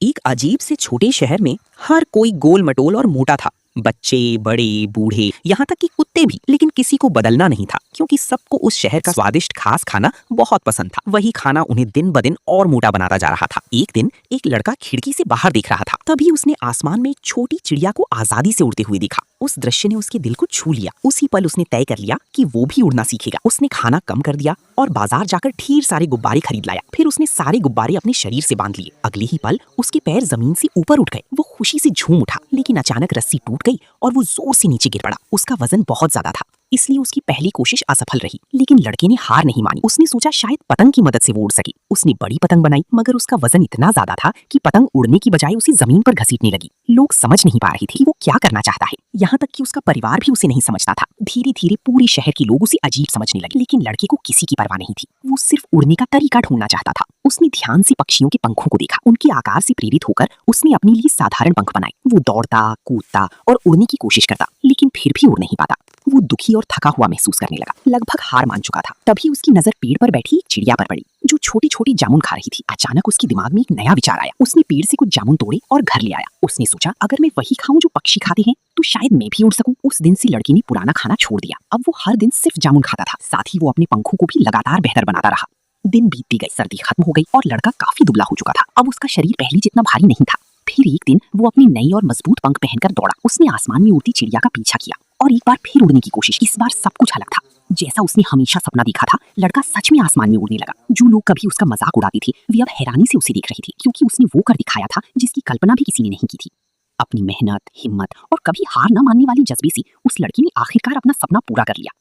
एक अजीब से छोटे शहर में हर कोई गोल मटोल और मोटा था। बच्चे, बड़े, बूढ़े, यहाँ तक कि कुत्ते भी। लेकिन किसी को बदलना नहीं था, क्योंकि सबको उस शहर का स्वादिष्ट खास खाना बहुत पसंद था। वही खाना उन्हें दिन ब दिन और मोटा बनाता जा रहा था। एक दिन एक लड़का खिड़की से बाहर देख रहा था। तभी उसने आसमान में एक छोटी चिड़िया को आजादी से उड़ते हुए देखा। उस दृश्य ने उसके दिल को छू लिया। उसी पल उसने तय कर लिया कि वो भी उड़ना सीखेगा। उसने खाना कम कर दिया और बाजार जाकर ढेर सारे गुब्बारे खरीद लाया। फिर उसने सारे गुब्बारे अपने शरीर से बांध लिए। अगले ही पल उसके पैर जमीन से ऊपर उठ गए। वो खुशी से झूम उठा, लेकिन अचानक रस्सी टूट गई और वो जोर से नीचे गिर पड़ा। उसका वजन बहुत ज्यादा था, इसलिए उसकी पहली कोशिश असफल रही। लेकिन लड़के ने हार नहीं मानी। उसने सोचा शायद पतंग की मदद से वो उड़ सके। उसने बड़ी पतंग बनाई, मगर उसका वजन इतना ज्यादा था कि पतंग उड़ने की बजाय उसे जमीन पर घसीटने लगी। लोग समझ नहीं पा रहे थे कि वो क्या करना चाहता है। यहाँ तक कि उसका परिवार भी उसे नहीं समझता था। धीरे धीरे पूरे शहर के लोग उसे अजीब समझने लगे, लेकिन लड़के को किसी की परवाह नहीं थी। वो सिर्फ उड़ने का तरीका ढूंढना चाहता था। उसने ध्यान से पक्षियों के पंखों को देखा। उनके आकार से प्रेरित होकर उसने अपने लिए साधारण पंख बनाए। वो दौड़ता, कूदता और उड़ने की कोशिश करता, लेकिन फिर भी उड़ नहीं पाता। वो दुखी और थका हुआ महसूस करने लगा, लगभग हार मान चुका था। तभी उसकी नजर पेड़ पर बैठी एक चिड़िया पर पड़ी, जो छोटी छोटी जामुन खा रही थी। अचानक उसके दिमाग में एक नया विचार आया। उसने पेड़ से कुछ जामुन तोड़े और घर ले आया। उसने सोचा, अगर मैं वही खाऊं जो पक्षी खाते हैं, तो शायद मैं भी उड़ सकूं। उस दिन से लड़की ने पुराना खाना छोड़ दिया। अब वो हर दिन सिर्फ जामुन खाता था। साथ ही वो अपने पंखों को भी लगातार बेहतर बनाता रहा। दिन बीतती गई, सर्दी खत्म हो गई और लड़का काफी दुबला हो चुका था। अब उसका शरीर पहले जितना भारी नहीं था। फिर एक दिन वो अपने नए और मजबूत पंख पहनकर दौड़ा। उसने आसमान में उड़ती चिड़िया का पीछा किया और एक बार फिर उड़ने की कोशिश। इस बार सब कुछ अलग था। जैसा उसने हमेशा सपना देखा था, लड़का सच में आसमान में उड़ने लगा। जो लोग कभी उसका मजाक उड़ाते थे, वे अब हैरानी से उसे देख रहे थे, क्योंकि उसने वो कर दिखाया था जिसकी कल्पना भी किसी ने नहीं की थी। अपनी मेहनत, हिम्मत और कभी हार न मानने वाली जज्बे से उस लड़की ने आखिरकार अपना सपना पूरा कर लिया।